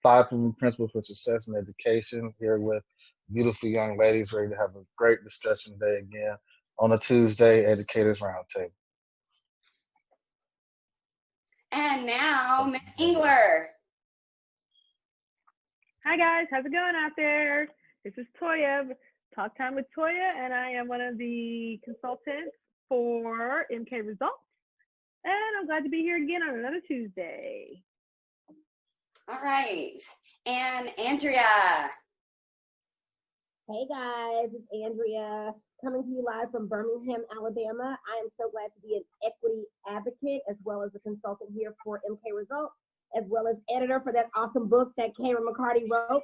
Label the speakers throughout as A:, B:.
A: Five Proven Principles for Success in Education, here with beautiful young ladies ready to have a great discussion today again on a Tuesday Educators Roundtable.
B: And now, Miss Engler.
C: Hi guys, how's it going out there? This is Toya, Talk Time with Toya, and I am one of the consultants for MK Results. And I'm glad to be here again on another Tuesday.
B: All right. And Andrea.
D: Hey guys, it's Andrea coming to you live from Birmingham, Alabama. I am so glad to be an equity advocate as well as a consultant here for MK Results, as well as editor for that awesome book that Karen McCarty wrote,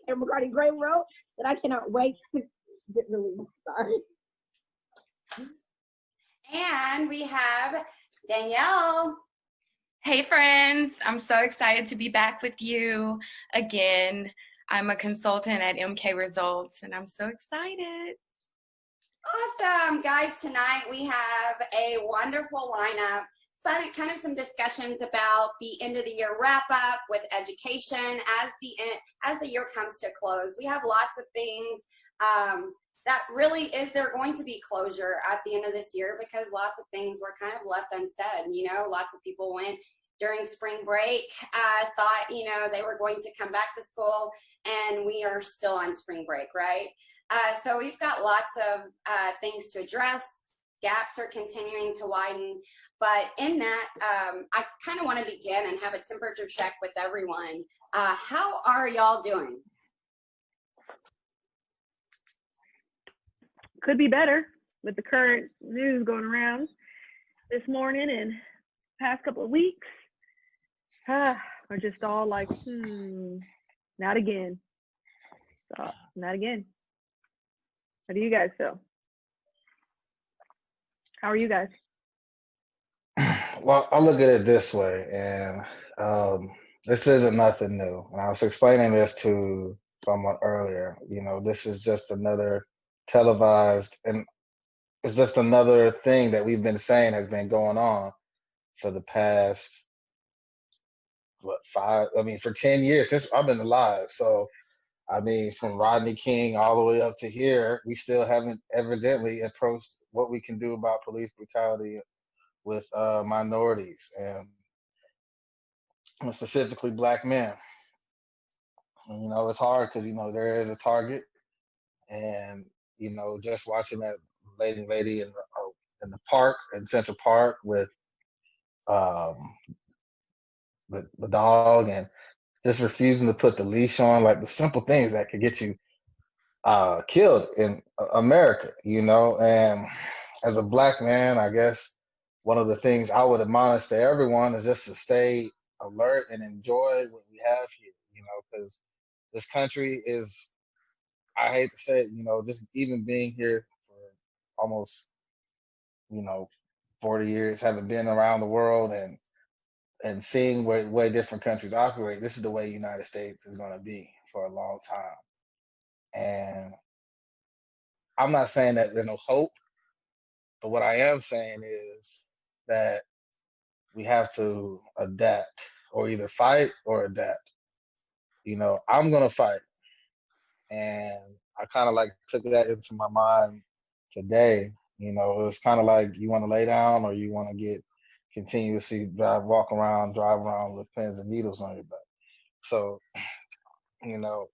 D: Karen McCarty Gray wrote, that I cannot wait to get released. Sorry.
B: And we have Danielle.
E: Hey friends, I'm so excited to be back with you again. I'm a consultant at MK Results and I'm so excited.
B: Awesome. Guys, tonight we have a wonderful lineup. Kind of some discussions about the end of the year wrap up with education as the year comes to a close. We have lots of things that really is there going to be closure at the end of this year because lots of things were kind of left unsaid. You know, lots of people went during spring break, thought, you know, they were going to come back to school, and we are still on spring break, right? So we've got lots of things to address. Gaps are continuing to widen. But in that, I kind of want to begin and have a temperature check with everyone. How are y'all doing?
C: Could be better with the current news going around this morning and past couple of weeks. We're just all like, not again. So, not again. How do you guys feel? How are you guys?
A: Well, I look at it this way, and this isn't nothing new. And I was explaining this to someone earlier. You know, this is just another televised, and it's just another thing that we've been saying has been going on for the past, for 10 years since I've been alive. So, I mean, from Rodney King all the way up to here, we still haven't evidently approached what we can do about police brutality with minorities and specifically black men. And, you know, it's hard because, you know, there is a target, and, you know, just watching that lady in the park, in Central Park with the dog, and just refusing to put the leash on, like the simple things that could get you killed in America, you know. And as a black man, I guess one of the things I would admonish to everyone is just to stay alert and enjoy what we have here, you know, because this country is, I hate to say it, you know, just even being here for almost, you know, 40 years, having been around the world and seeing where way different countries operate, this is the way the United States is going to be for a long time. And I'm not saying that there's no hope, but what I am saying is that we have to adapt, or either fight or adapt. You know, I'm going to fight. And I kind of like took that into my mind today. You know, it's kind of like, you want to lay down or you want to continuously drive around with pins and needles on your back. So, you know,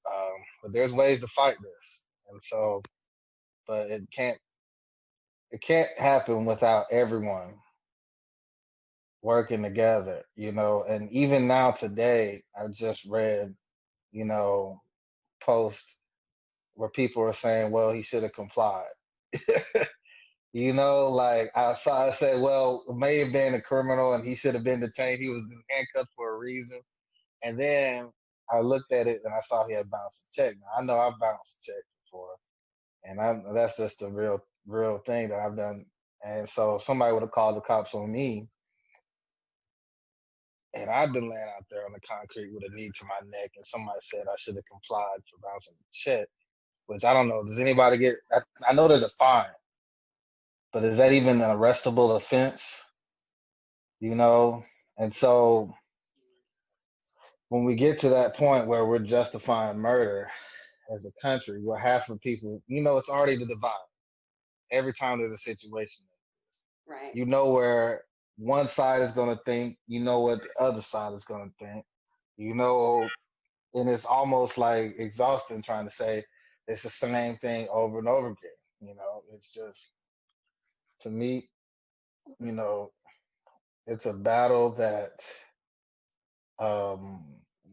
A: but there's ways to fight this. And so, but it can't happen without everyone working together, you know. And even now today, I just read, you know, posts where people are saying, well, he should have complied. You know, like I said, well, it may have been a criminal and he should have been detained. He was handcuffed for a reason. And then I looked at it and I saw he had bounced a check. Now, I know I've bounced a check before, and that's just a real thing that I've done. And so if somebody would have called the cops on me, and I've been laying out there on the concrete with a knee to my neck, and somebody said I should have complied for bouncing the check, which I don't know. Does anybody get? I know there's a fine, but is that even an arrestable offense? You know, and so when we get to that point where we're justifying murder as a country, where half of people, it's already the divide. Every time there's a situation,
B: Right.
A: where one side is going to think, what the other side is going to think, and it's almost like exhausting trying to say it's the same thing over and over again. It's just, to me, it's a battle that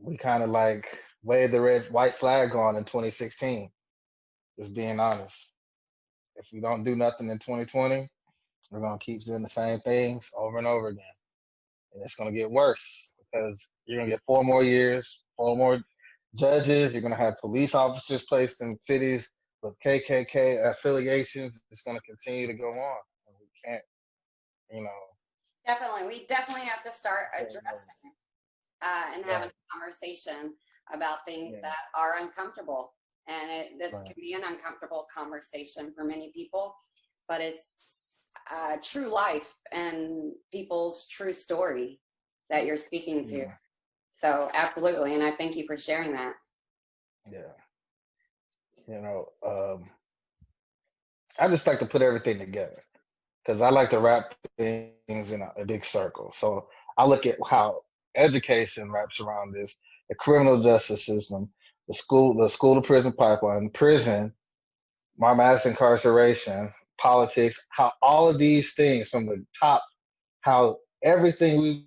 A: we kind of like waved the white flag on in 2016, just being honest. If we don't do nothing in 2020, we're going to keep doing the same things over and over again. And it's going to get worse because you're going to get 4 more years, 4 more judges. You're going to have police officers placed in cities with KKK affiliations. It's going to continue to go on. And we can't,
B: Definitely. We definitely have to start addressing and having a conversation about things that are uncomfortable. And this can be an uncomfortable conversation for many people, but it's true life and people's true story that you're speaking to. So absolutely. And I thank you for sharing that.
A: Yeah. I just like to put everything together because I like to wrap things in a big circle. So I look at how education wraps around this, the criminal justice system, the school to prison pipeline, prison, mass incarceration, politics, how all of these things from the top, how everything we've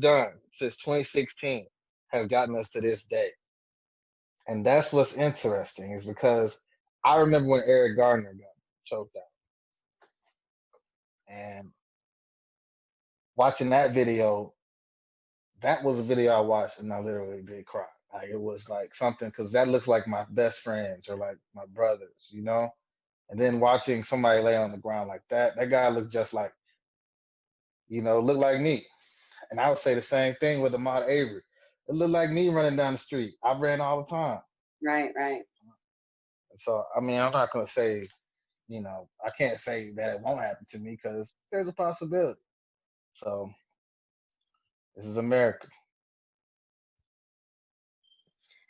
A: done since 2016 has gotten us to this day. And that's what's interesting, is because I remember when Eric Gardner got choked out. And watching that video, that was a video I watched and I literally did cry. Like, it was like something, because that looks like my best friends or like my brothers, And then watching somebody lay on the ground like that guy looks just like, looked like me. And I would say the same thing with Ahmaud Avery. It looked like me running down the street. I ran all the time.
B: Right.
A: So, I mean, I'm not going to say, I can't say that it won't happen to me because there's a possibility. So, this is America.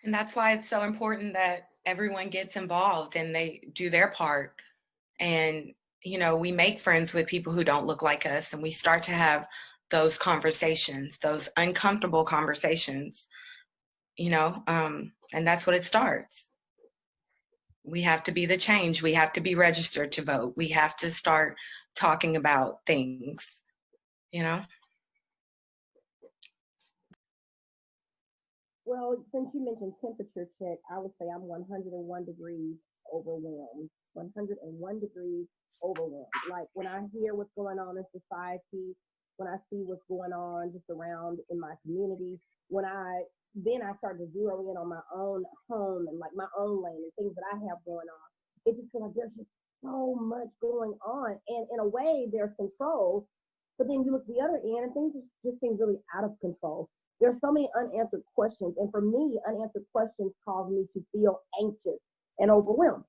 E: And that's why it's so important that everyone gets involved and they do their part. And, we make friends with people who don't look like us, and we start to have those conversations, those uncomfortable conversations, and that's what it starts. We have to be the change. We have to be registered to vote. We have to start talking about things,
D: Well, since you mentioned temperature check, I would say I'm 101 degrees overwhelmed. 101 degrees overwhelmed. Like, when I hear what's going on in society, when I see what's going on just around in my community, then I start to zero in on my own home and like my own lane and things that I have going on. It just feels like there's just so much going on. And in a way, there's control, but then you look at the other end and things just seem really out of control. There's so many unanswered questions. And for me, unanswered questions cause me to feel anxious and overwhelmed.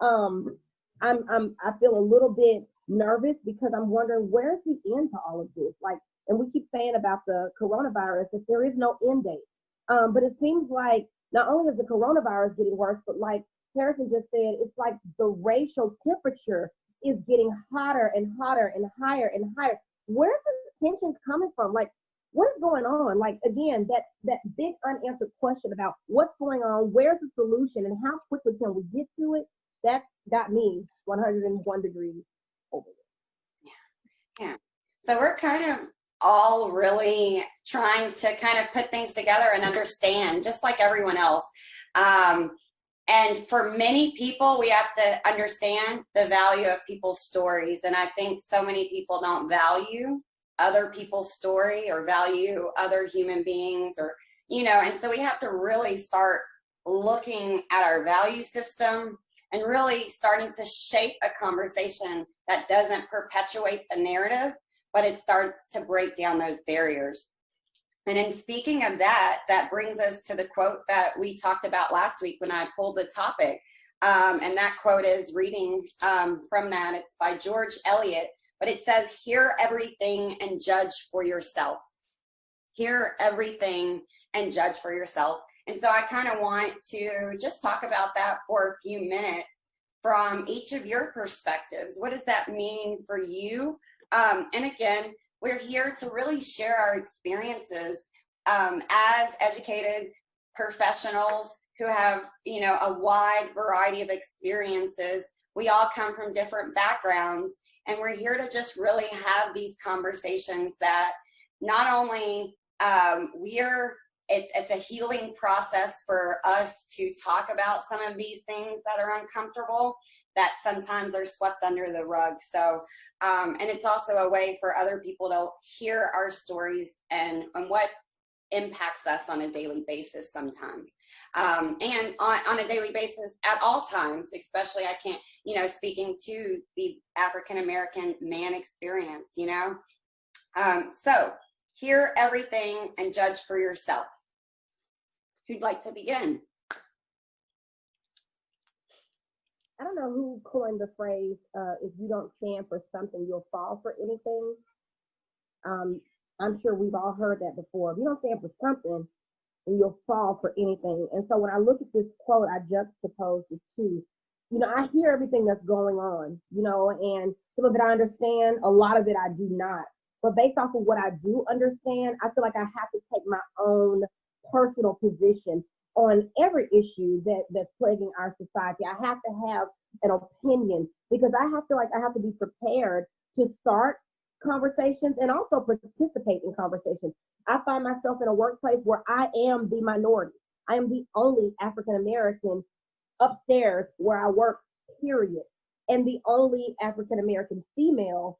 D: I feel a little bit nervous because I'm wondering, where's the end to all of this? Like, and we keep saying about the coronavirus that there is no end date. But it seems like not only is the coronavirus getting worse, but like Harrison just said, it's like the racial temperature is getting hotter and hotter and higher and higher. Where's the tension coming from? Like, what is going on? Like, again, that big unanswered question about what's going on, where's the solution, and how quickly can we get to it? That got me 101 degrees over.
B: Yeah. So we're kind of all really trying to kind of put things together and understand, just like everyone else. And for many people, we have to understand the value of people's stories. And I think so many people don't value other people's story or value other human beings, or, and so we have to really start looking at our value system and really starting to shape a conversation that doesn't perpetuate the narrative, but it starts to break down those barriers. And in speaking of that, that brings us to the quote that we talked about last week when I pulled the topic. And that quote is reading from that. It's by George Eliot, but it says, "Hear everything and judge for yourself." Hear everything and judge for yourself. And so I kind of want to just talk about that for a few minutes from each of your perspectives. What does that mean for you? And again, we're here to really share our experiences as educated professionals who have, you know, a wide variety of experiences. We all come from different backgrounds, and we're here to just really have these conversations that not only it's a healing process for us to talk about some of these things that are uncomfortable, that sometimes are swept under the rug. So, and it's also a way for other people to hear our stories and what impacts us on a daily basis sometimes. And on a daily basis at all times, especially I can't, you know, speaking to the African-American man experience, you know. So hear everything and judge for yourself. Who'd like to begin?
D: I don't know who coined the phrase, if you don't stand for something, you'll fall for anything. I'm sure we've all heard that before. If you don't stand for something, then you'll fall for anything. And so when I look at this quote, I juxtapose the two. You know, I hear everything that's going on, you know, and some of it I understand, a lot of it I do not. But based off of what I do understand, I feel like I have to take my own personal position on every issue that's plaguing our society. I have to have an opinion because I feel like I have to be prepared to start conversations and also participate in conversations. I find myself in a workplace where I am the minority. I am the only African American upstairs where I work, period, and the only African American female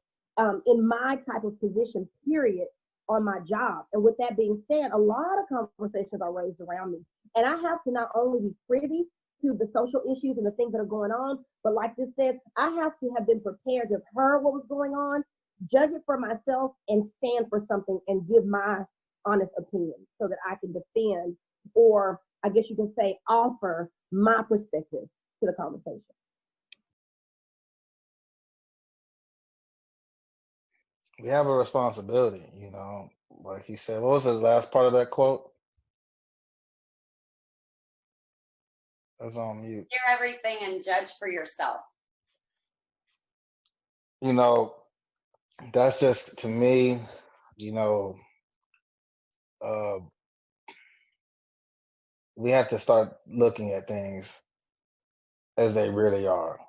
D: in my type of position, period, on my job. And with that being said, a lot of conversations are raised around me. And I have to not only be privy to the social issues and the things that are going on, but like this said, I have to have been prepared to have heard what was going on, judge it for myself, and stand for something and give my honest opinion so that I can defend, or I guess you can say, offer my perspective to the conversation.
A: We have a responsibility, you know, like he said. What was the last part of that quote? That's on mute.
B: Hear everything and judge for yourself.
A: You know, that's just, to me, you know, we have to start looking at things as they really are.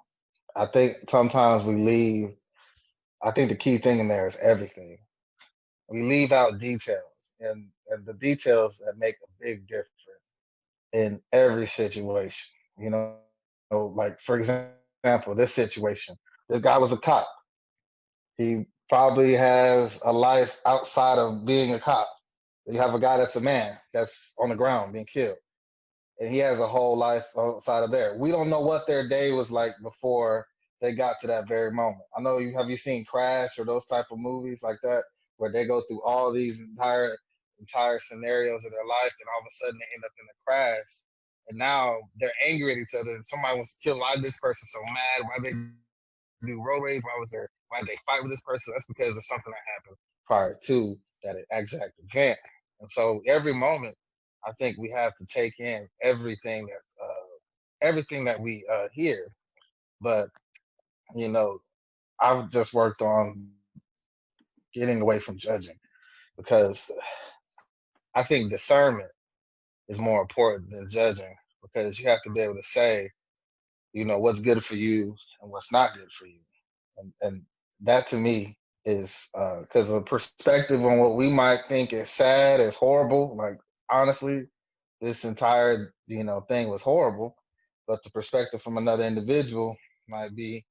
A: I think sometimes I think the key thing in there is everything. We leave out details, and the details that make a big difference in every situation. You know, like for example, this situation. This guy was a cop. He probably has a life outside of being a cop. You have a guy that's a man that's on the ground being killed, and he has a whole life outside of there. We don't know what their day was like before they got to that very moment. I know have you seen Crash or those type of movies like that, where they go through all these entire scenarios of their life, and all of a sudden they end up in a crash, and now they're angry at each other. And somebody wants to kill. Why this person so mad? Why they do road rage? Why did they fight with this person? That's because of something that happened prior to that exact event. And so every moment, I think we have to take in everything that we hear. But you know, I've just worked on getting away from judging, because I think discernment is more important than judging, because you have to be able to say, you know, what's good for you and what's not good for you. And that to me is because a perspective on what we might think is sad, is horrible. Like, honestly, this entire, you know, thing was horrible, but the perspective from another individual might be,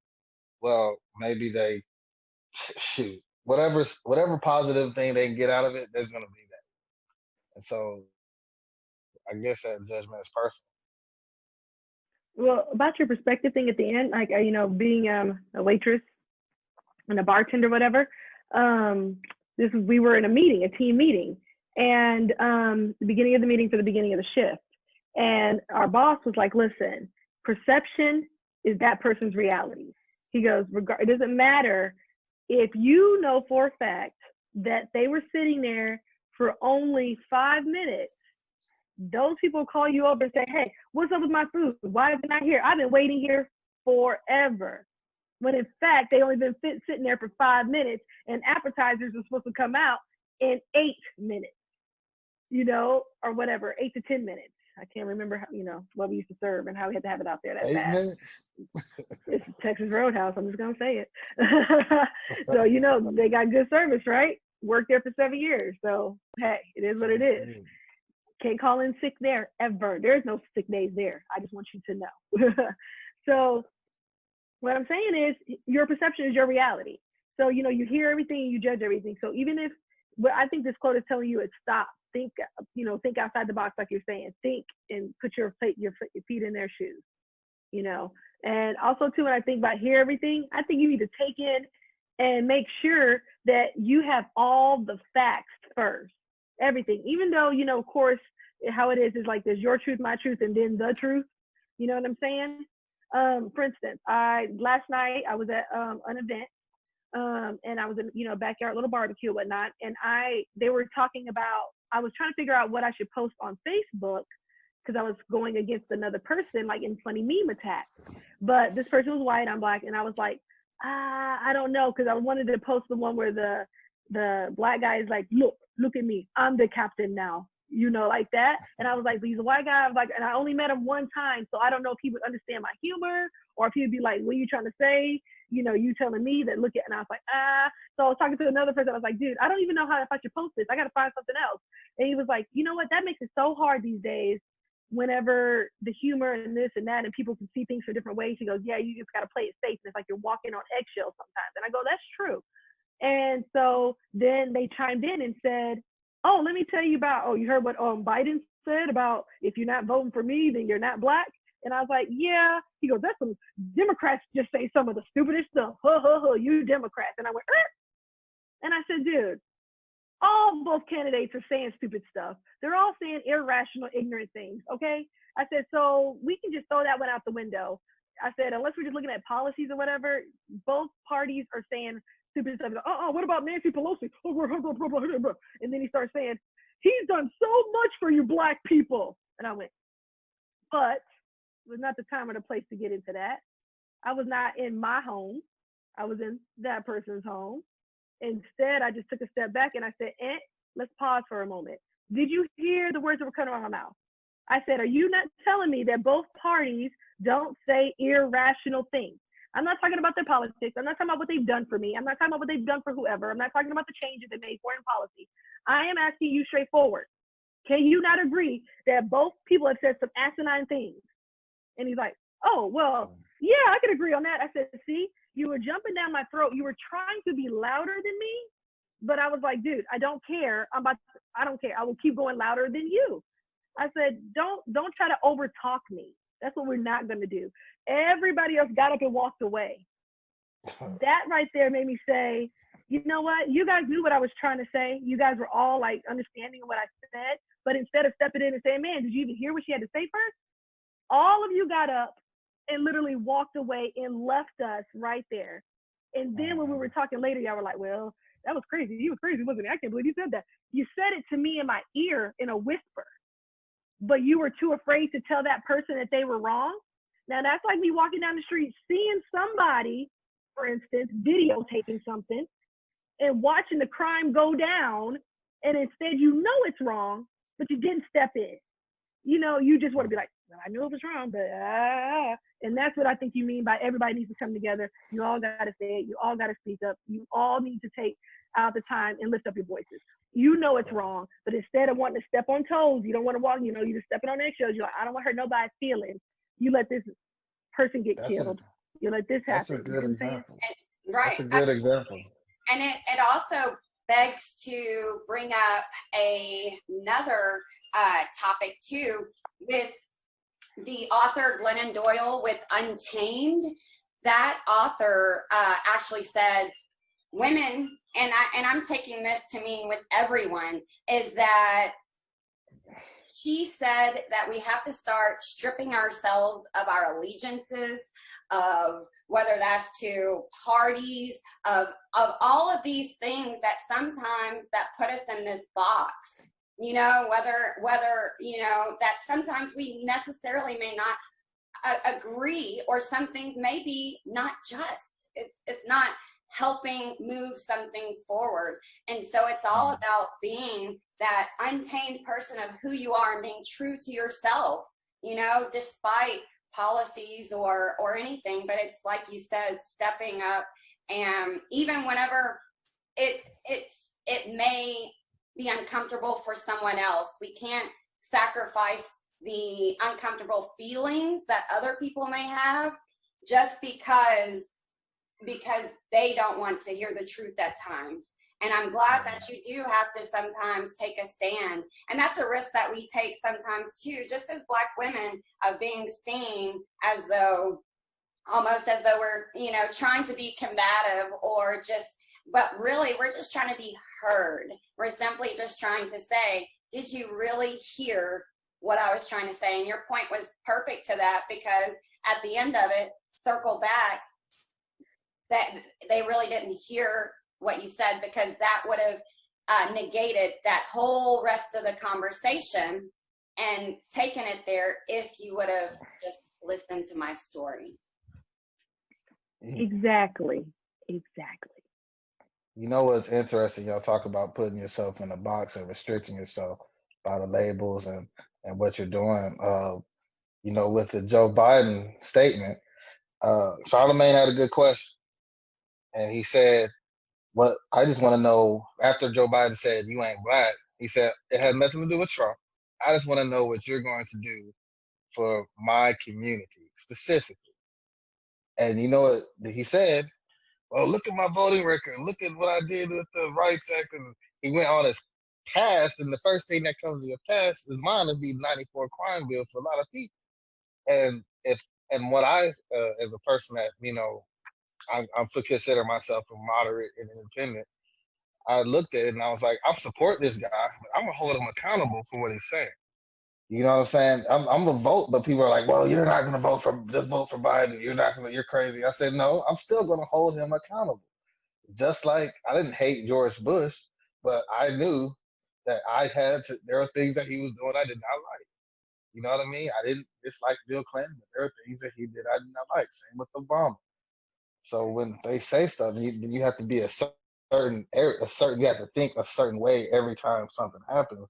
A: well, maybe they shoot whatever positive thing they can get out of it, there's going to be that. And so I guess that judgment is personal.
C: Well, about your perspective thing at the end, like, you know, being a waitress and a bartender, whatever, we were in a team meeting, and the beginning of the meeting for the beginning of the shift. And our boss was like, listen, perception is that person's reality. He goes, it doesn't matter if you know for a fact that they were sitting there for only 5 minutes those people call you over and say, hey, what's up with my food? Why is it not here? I've been waiting here forever. When in fact, they only been sitting there for 5 minutes, and appetizers are supposed to come out in 8 minutes, you know, or whatever, 8 to 10 minutes. I can't remember, how, you know, what we used to serve and how we had to have it out there that
A: 8
C: fast.
A: minutes?
C: It's Texas Roadhouse. I'm just going to say it. So, you know, they got good service, right? Worked there for 7 years. So, hey, it is what it is. Can't call in sick there ever. There's no sick days there. I just want you to know. So what I'm saying is your perception is your reality. So, you know, you hear everything, you judge everything. So even if, what I think this quote is telling you is stop, think, you know, think outside the box, like you're saying, think and put your feet in their shoes, you know. And also too, when I think about hear everything, I think you need to take in and make sure that you have all the facts first, everything, even though, you know, of course, how it is like there's your truth, my truth, and then the truth. You know what I'm saying? For instance, last night I was at an event, and I was in, you know, backyard little barbecue and whatnot, and they were talking about, I was trying to figure out what I should post on Facebook because I was going against another person, like in funny meme attack. But this person was white, I'm black, and I was like, I don't know, because I wanted to post the one where the black guy is like, look at me, I'm the captain now. You know, like that. And I was like, he's a white guy. I was like, and I only met him one time, so I don't know if he would understand my humor or if he would be like, what are you trying to say? You know, you telling me that look at, and I was like, So I was talking to another person. I was like, dude, I don't even know if I should post this. I got to find something else. And he was like, you know what? That makes it so hard these days whenever the humor and this and that, and people can see things for different ways. He goes, yeah, you just got to play it safe. And it's like you're walking on eggshells sometimes. And I go, that's true. And so then they chimed in and said, oh, let me tell you about, you heard what Biden said about if you're not voting for me, then you're not black? And I was like, yeah. He goes, that's some Democrats just say some of the stupidest stuff. You Democrats. And I went, And I said, dude, both candidates are saying stupid stuff. They're all saying irrational, ignorant things, okay? I said, so we can just throw that one out the window. I said, unless we're just looking at policies or whatever, both parties are saying stupid stuff. What about Nancy Pelosi? And then he starts saying, he's done so much for you black people. And I went, but it was not the time or the place to get into that. I was not in my home. I was in that person's home. Instead, I just took a step back and I said, let's pause for a moment. Did you hear the words that were coming out of my mouth? I said, are you not telling me that both parties don't say irrational things? I'm not talking about their politics. I'm not talking about what they've done for me. I'm not talking about what they've done for whoever. I'm not talking about the changes they made foreign policy. I am asking you straightforward. Can you not agree that both people have said some asinine things? And he's like, oh, well, yeah, I can agree on that. I said, see, you were jumping down my throat. You were trying to be louder than me. But I was like, dude, I don't care. I don't care. I will keep going louder than you. I said, don't try to over talk me. That's what we're not going to do. Everybody else got up and walked away. That right there made me say, you know what? You guys knew what I was trying to say. You guys were all like understanding what I said. But instead of stepping in and saying, man, did you even hear what she had to say first? All of you got up and literally walked away and left us right there. And then when we were talking later, y'all were like, well, that was crazy. He was crazy, wasn't he? I can't believe you said that. You said it to me in my ear in a whisper, but you were too afraid to tell that person that they were wrong. Now, that's like me walking down the street, seeing somebody, for instance, videotaping something and watching the crime go down. And instead, you know it's wrong, but you didn't step in. You know, you just want to be like, well, I knew it was wrong, but and that's what I think you mean by everybody needs to come together. You all got to say it. You all got to speak up. You all need to take out the time and lift up your voices. You know it's wrong, but instead of wanting to step on toes, you don't want to walk, you know, you're just stepping on eggshells. You're like, I don't want to hurt nobody's feelings. You let this person get killed. You let this happen.
A: That's a good example.
B: Right.
A: That's a good example.
B: And it also begs to bring up another topic too, with the author Glennon Doyle with Untamed. That author actually said women, and I'm taking this to mean with everyone, is that he said that we have to start stripping ourselves of our allegiances, of whether that's to parties, of all of these things that sometimes that put us in this box. you know, whether you know that sometimes we necessarily may not agree, or some things may be not just. It's not helping move some things forward. And so it's all about being that untamed person of who you are and being true to yourself, you know, despite policies or anything. But it's like you said, stepping up, and even whenever it may be uncomfortable for someone else, we can't sacrifice the uncomfortable feelings that other people may have just because they don't want to hear the truth at times. And I'm glad that you do have to sometimes take a stand. And that's a risk that we take sometimes too, just as Black women, of being seen as though, almost as though we're, you know, trying to be combative, or just, but really we're just trying to be heard. We're simply just trying to say, did you really hear what I was trying to say? And your point was perfect to that, because at the end of it, circle back, that they really didn't hear what you said, because that would have negated that whole rest of the conversation and taken it there if you would have just listened to my story.
C: Exactly.
A: You know what's interesting? Y'all talk about putting yourself in a box and restricting yourself by the labels and what you're doing. You know, with the Joe Biden statement, Charlamagne had a good question. And he said, "What I just want to know," after Joe Biden said, "You ain't Black," he said, "It has nothing to do with Trump. I just want to know what you're going to do for my community specifically." And you know what he said? "Well, look at my voting record. Look at what I did with the Rights Act." And he went on his past, and the first thing that comes to your past is mine would be 94 crime bill for a lot of people. And what I, as a person that, you know, I'm consider myself a moderate and independent, I looked at it and I was like, I support this guy, but I'm gonna hold him accountable for what he's saying. You know what I'm saying? I'm gonna vote, but people are like, "Well, you're not gonna vote for, just vote for Biden. You're crazy." I said, "No, I'm still gonna hold him accountable." Just like I didn't hate George Bush, but I knew that there are things that he was doing I did not like. You know what I mean? I didn't dislike Bill Clinton, but there are things that he did I did not like. Same with Obama. So when they say stuff, you have to be you have to think a certain way every time something happens.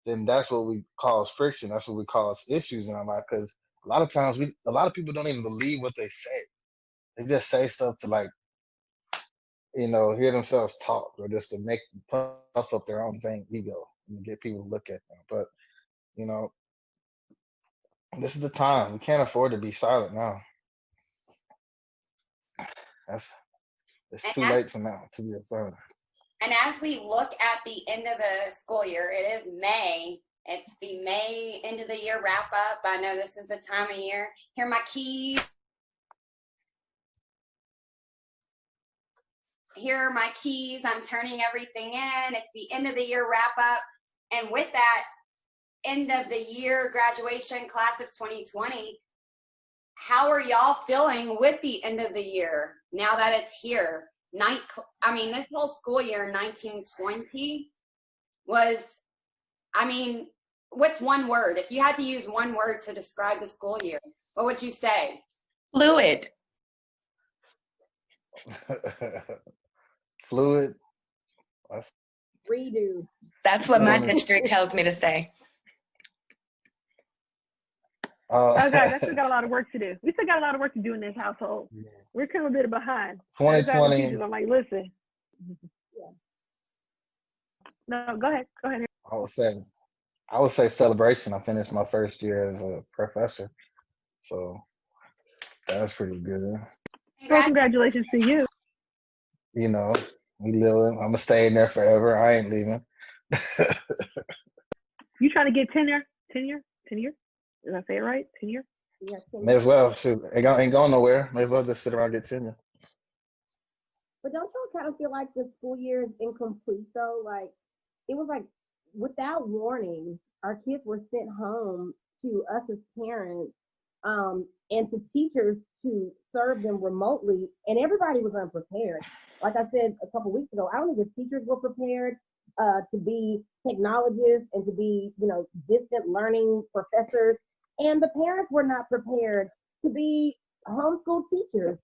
A: Then that's what we cause friction. That's what we cause issues in our life. Because a lot of times a lot of people don't even believe what they say. They just say stuff to, like, you know, hear themselves talk, or just to make puff up their own vain ego and get people to look at them. But, you know, this is the time. We can't afford to be silent now. It's too late for now to be silent.
B: And as we look at the end of the school year, it is May. It's the May end of the year wrap up. I know this is the time of year. Here are my keys. Here are my keys. I'm turning everything in. It's the end of the year wrap up. And with that end of the year graduation class of 2020, how are y'all feeling with the end of the year now that it's here? This whole school year, 1920, was, what's one word? If you had to use one word to describe the school year, what would you say?
E: Fluid.
A: Fluid.
D: Redo.
E: That's what my district tells me to say.
C: Oh guys, I still got a lot of work to do. We still got a lot of work to do in this household. Yeah. We're kind of a bit behind.
A: 2020.
C: I'm like, listen. Yeah. No, go ahead.
A: I would say celebration. I finished my first year as a professor, so that's pretty good.
C: Well, congratulations to you.
A: You know, we living. I'm gonna stay in there forever. I ain't leaving.
C: You trying to get tenure? Did I say it right? Tenure?
D: Yeah, tenure.
A: May as well. Shoot, ain't going nowhere. May as well just sit around and get tenure.
D: But don't you kind of feel like the school year is incomplete though? Like, it was like, without warning, our kids were sent home to us as parents, and to teachers to serve them remotely, and everybody was unprepared. Like I said a couple weeks ago, I don't think the teachers were prepared. to be technologists and to be, distant learning professors. And the parents were not prepared to be homeschool teachers.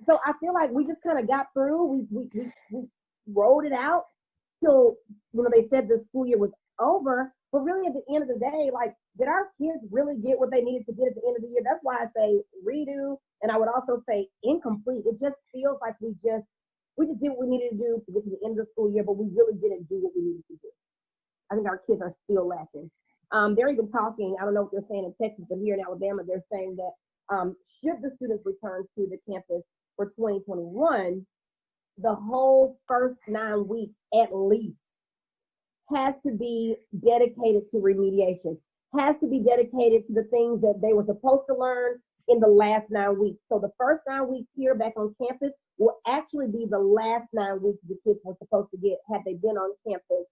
D: So I feel like we just kind of got through. We rolled it out till, they said the school year was over. But really, at the end of the day, like, did our kids really get what they needed to get at the end of the year? That's why I say redo, and I would also say incomplete. It just feels like we just did what we needed to do to get to the end of the school year, but we really didn't do what we needed to do. I think our kids are still lacking. They're even talking, I don't know what they're saying in Texas, but here in Alabama, they're saying that should the students return to the campus for 2021, the whole first 9 weeks at least has to be dedicated to remediation, has to be dedicated to the things that they were supposed to learn in the last 9 weeks. So the first 9 weeks here back on campus will actually be the last 9 weeks the kids were supposed to get had they been on campus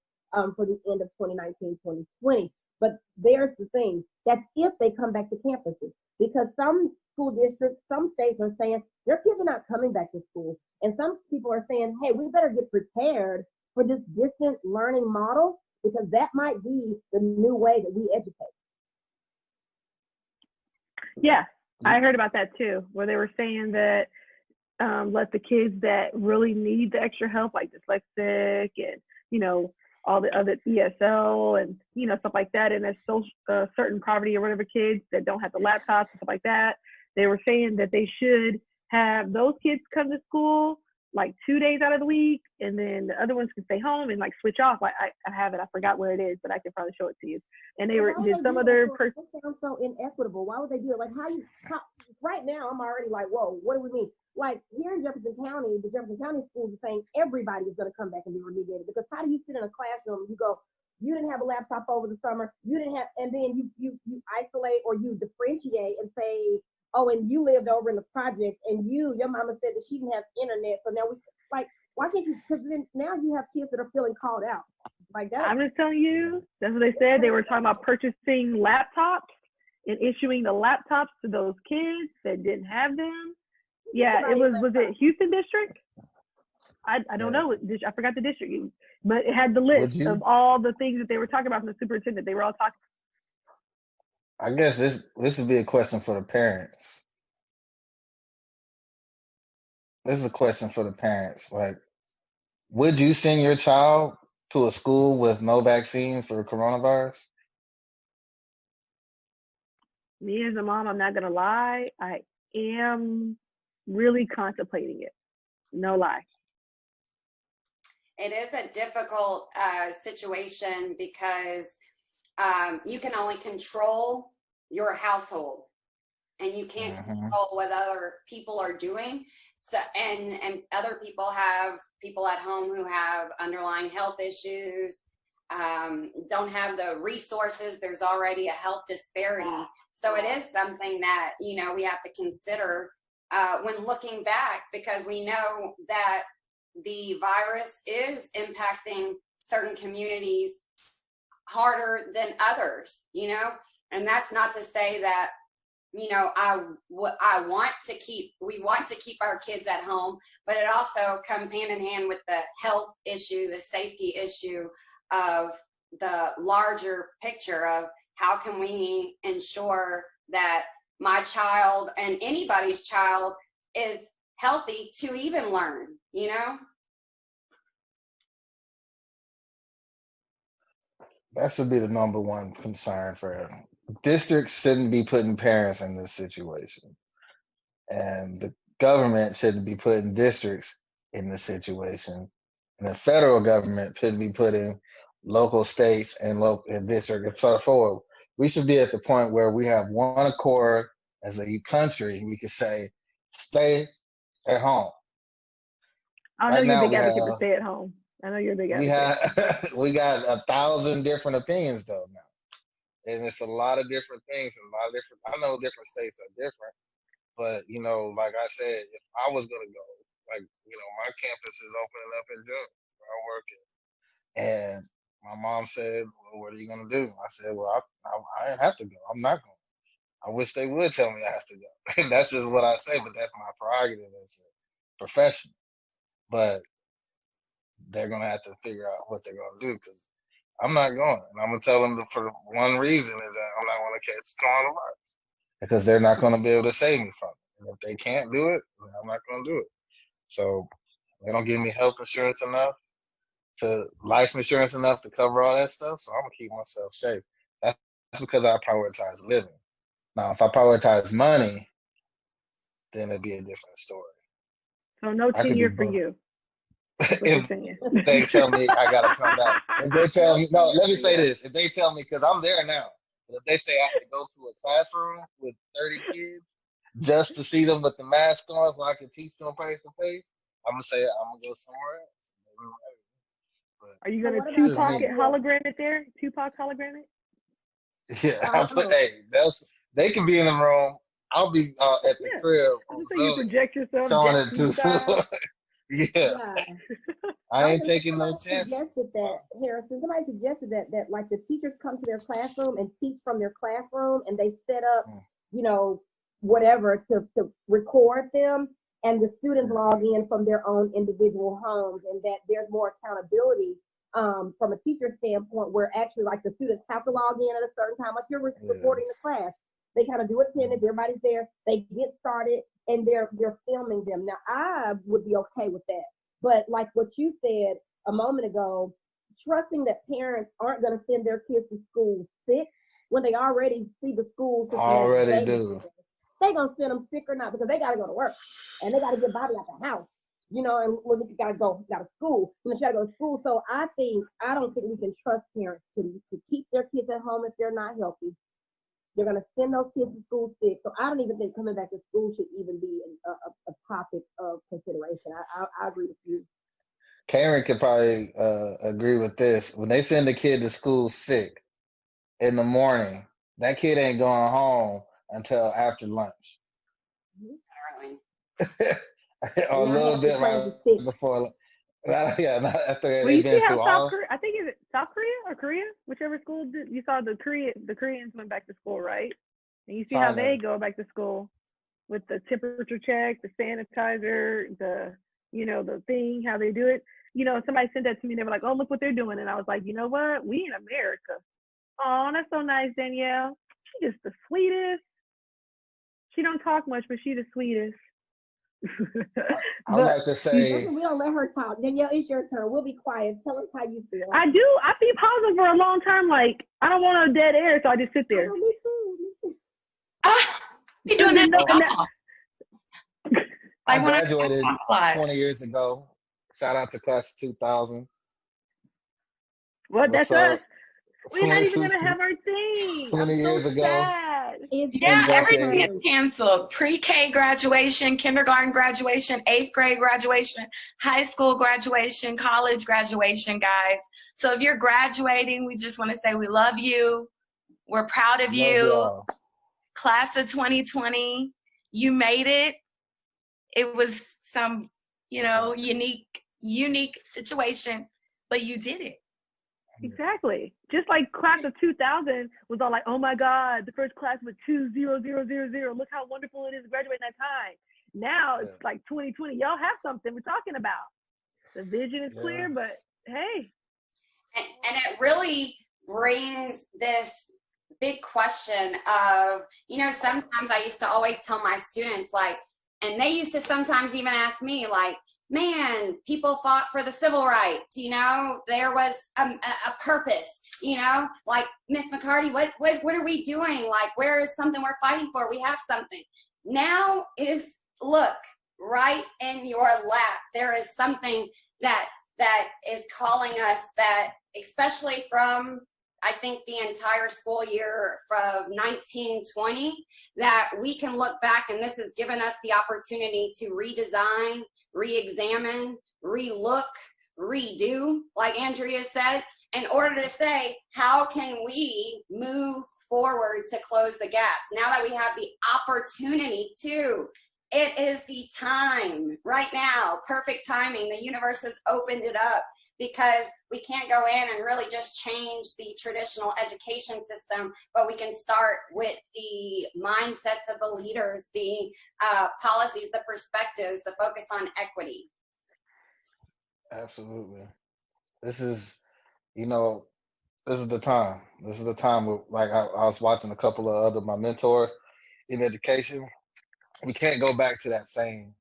D: for the end of 2019, 2020. But there's the thing, that's if they come back to campuses, because some school districts, some states are saying their kids are not coming back to school. And some people are saying, hey, we better get prepared for this distant learning model, because that might be the new way that we educate.
C: Yeah, I heard about that too, where they were saying that let the kids that really need the extra help, like dyslexic and, all the other ESL and, stuff like that, and there's certain poverty or whatever kids that don't have the laptops and stuff like that. They were saying that they should have those kids come to school like 2 days out of the week, and then the other ones can stay home and like switch off. I have it. I forgot where it is, but I can probably show it to you. And they did some other person.
D: It sounds so inequitable. Why would they do it? Like how right now I'm already like, whoa, what do we mean? Like here in Jefferson County, the Jefferson County schools are saying everybody is going to come back and be remediated, because how do you sit in a classroom? You go, you didn't have a laptop over the summer, you didn't have, and then you isolate or you differentiate and say, oh, and you lived over in the project, and your mama said that she didn't have internet, so now we, like, why can't you, because then now you have kids that are feeling called out like that.
C: I'm just telling you, that's what they said. They were talking about purchasing laptops and issuing the laptops to those kids that didn't have them. Yeah, it was it Houston district? I don't know. I forgot the district, but it had the list of all the things that they were talking about from the superintendent. They were all talking.
A: I guess this would be a question for the parents. This is a question for the parents. Like, would you send your child to a school with no vaccine for coronavirus?
C: Me as a mom, I'm not gonna lie, I am really contemplating it. No lie.
B: It is a difficult situation because you can only control your household, and you can't control what other people are doing. So, and other people have people at home who have underlying health issues, don't have the resources. There's already a health disparity. So it is something that, we have to consider when looking back, because we know that the virus is impacting certain communities harder than others, and that's not to say that, we want to keep our kids at home, but it also comes hand in hand with the health issue, the safety issue of the larger picture of how can we ensure that my child and anybody's child is healthy to even learn,
A: That should be the number one concern for districts. Shouldn't be putting parents in this situation, and the government shouldn't be putting districts in this situation, and the federal government shouldn't be putting local states and districts and so forward. We should be at the point where we have one accord as a country. We could say, stay at home.
C: I know you're a big advocate for stay at home. I know you're a big advocate.
A: We got 1,000 different opinions though now, and it's a lot of different things and a lot of different. I know different states are different, but like I said, if I was gonna go, my campus is opening up in June where I'm working, and my mom said, "Well, what are you gonna do?" I said, "Well, I have to go. I'm not going. I wish they would tell me I have to go." That's just what I say, but that's my prerogative as a professional. But they're gonna have to figure out what they're gonna do because I'm not going, and I'm gonna tell them for one reason is that I'm not gonna catch coronavirus because they're not gonna be able to save me from it. And if they can't do it, then I'm not gonna do it. So they don't give me health insurance enough life insurance enough to cover all that stuff. So I'm gonna keep myself safe. That's because I prioritize living. Now, if I prioritize money, then it'd be a different story.
C: So no
A: I could do
C: tenure for
A: both.
C: you. That's what you're saying.
A: If they tell me I gotta come back, if they tell me no, let me say this: if they tell me, because I'm there now, but if they say I have to go to a classroom with 30 kids just to see them with the mask on, so I can teach them face to face, I'm gonna say I'm gonna go somewhere else.
C: Are you
D: So
C: gonna
D: what about
C: Tupac
A: me.
C: it hologram it there? Tupac hologram it?
A: Yeah, hey, they can be in the room. I'll be at the
C: Yeah.
A: crib on
C: Just so you
A: Zoom
C: project yourself
A: showing it
C: Jackson
A: to.
C: style.
A: Yeah,
D: Yeah.
A: I ain't
D: was gonna say,
A: taking no
D: somebody
A: chances.
D: suggested that, Harrison, somebody suggested that like the teachers come to their classroom and teach from their classroom and they set up,
A: Mm.
D: you know, whatever to record them and the students log in from their own individual homes and that there's more accountability from a teacher standpoint where actually like the students have to log in at a certain time, like you're reporting the class. They kind of do attendance, everybody's there, they get started and they're filming them. Now I would be okay with that. But like what you said a moment ago, trusting that parents aren't going to send their kids to school sick when they already see the school system
A: Already
D: as
A: do.
D: they going to send them sick or not because they got to go to work and they got to get Bobby out the house, you know, and Olivia got to school. And she got to go to school. So I don't think we can trust parents to keep their kids at home if they're not healthy. They're going to send those kids to school sick. So I don't even think coming back to school should even be a topic of consideration. I agree with you.
A: Karen could probably agree with this. When they send a kid to school sick in the morning, that kid ain't going home until after lunch.
B: Apparently.
A: Or a
D: Not
A: little
D: half
A: bit
D: the class
A: right
D: is sick.
A: before. Yeah, not after
C: Well,
A: they've
C: you see
A: been
C: how
A: through all.
C: I think is it South Korea or Korea, whichever school you saw the Koreans went back to school, right? And you see how they go back to school with the temperature check, the sanitizer, the thing, how they do it. You know, somebody sent that to me. They were like, "Oh, look what they're doing," and I was like, "You know what? We in America. Oh, that's so nice, Danielle. She's just the sweetest. She don't talk much, but she's the sweetest."
A: I like to say,
D: we don't let her talk. Danielle, it's your turn. We'll be quiet. Tell us how you feel.
C: I do. I be positive for a long time. Like I don't want no dead air, so I just sit there.
D: Me too.
E: You doing that?
A: I graduated 20 years ago. Shout out to class of 2000.
C: What? That's us. We're not even
A: 22
C: gonna have our thing.
A: 20
C: I'm
A: years
C: so
A: ago.
C: sad.
E: Yeah, everything is canceled. Pre-K graduation, kindergarten graduation, 8th grade graduation, high school graduation, college graduation, guys. So if you're graduating, we just want to say we love you. We're proud of you. Class of 2020, you made it. It was some, unique situation, but you did it.
C: Exactly. Just like class of 2000 was all like, oh my God, the first class was 20000. Look how wonderful it is to graduate that time. Now it's like 2020. Y'all have something we're talking about. The vision is clear, but hey.
B: And it really brings this big question of, sometimes I used to always tell my students, like, and they used to sometimes even ask me, like, man, people fought for the civil rights, there was a purpose, like, Miss McCarty, what are we doing? Like, where is something we're fighting for? We have something. Now look, right in your lap, there is something that is calling us, that especially from, I think, the entire school year from 1920, that we can look back, and this has given us the opportunity to redesign, re-examine, re-look, redo, like Andrea said, in order to say, how can we move forward to close the gaps? Now that we have the opportunity to, it is the time right now, perfect timing. The universe has opened it up, because we can't go in and really just change the traditional education system, but we can start with the mindsets of the leaders, the policies, the perspectives, the focus on equity.
A: Absolutely. This is, you know, this is the time. This is the time. Like I was watching a couple of other my mentors in education. We can't go back to that same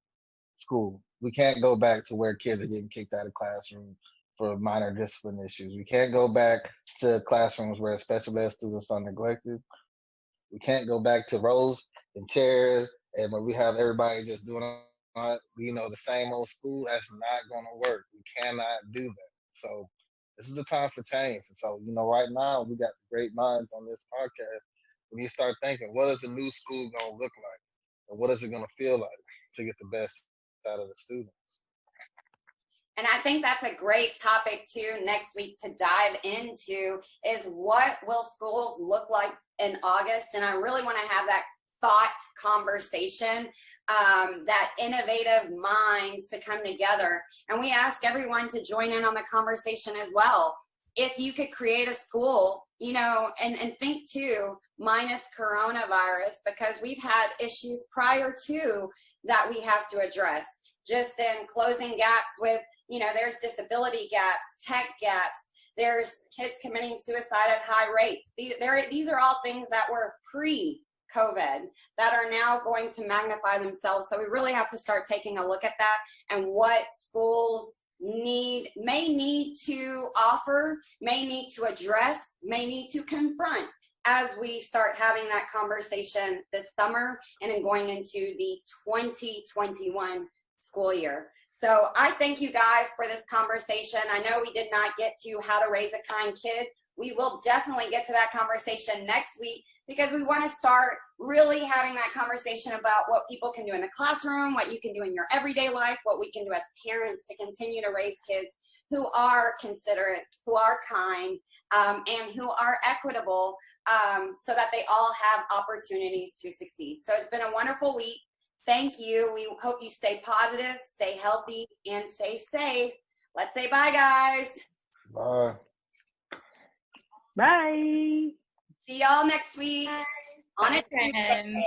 A: school. We can't go back to where kids are getting kicked out of classrooms for minor discipline issues. We can't go back to classrooms where special ed students are neglected. We can't go back to rows and chairs and where we have everybody just doing the same old school. That's not going to work. We cannot do that. So this is the time for change. And so, right now we got great minds on this podcast. We need to start thinking, what is a new school going to look like? And what is it going to feel like to get the best out of the students?
B: And I think that's a great topic too next week to dive into is what will schools look like in August? And I really want to have that thought conversation, that innovative minds to come together. And we ask everyone to join in on the conversation as well. If you could create a school, and think too, minus coronavirus, because we've had issues prior to that we have to address, just in closing gaps with, there's disability gaps, tech gaps, there's kids committing suicide at high rates. These are all things that were pre-COVID that are now going to magnify themselves. So we really have to start taking a look at that and what schools may need to offer, may need to address, may need to confront as we start having that conversation this summer and then going into the 2021 school year. So I thank you guys for this conversation. I know we did not get to how to raise a kind kid. We will definitely get to that conversation next week because we want to start really having that conversation about what people can do in the classroom, what you can do in your everyday life, what we can do as parents to continue to raise kids who are considerate, who are kind, and who are equitable, so that they all have opportunities to succeed. So it's been a wonderful week. Thank you. We hope you stay positive, stay healthy, and stay safe. Let's say bye, guys.
A: Bye.
C: Bye.
B: See y'all next week.
E: Bye.
B: On
E: Bye,
B: a Tuesday.
E: friends.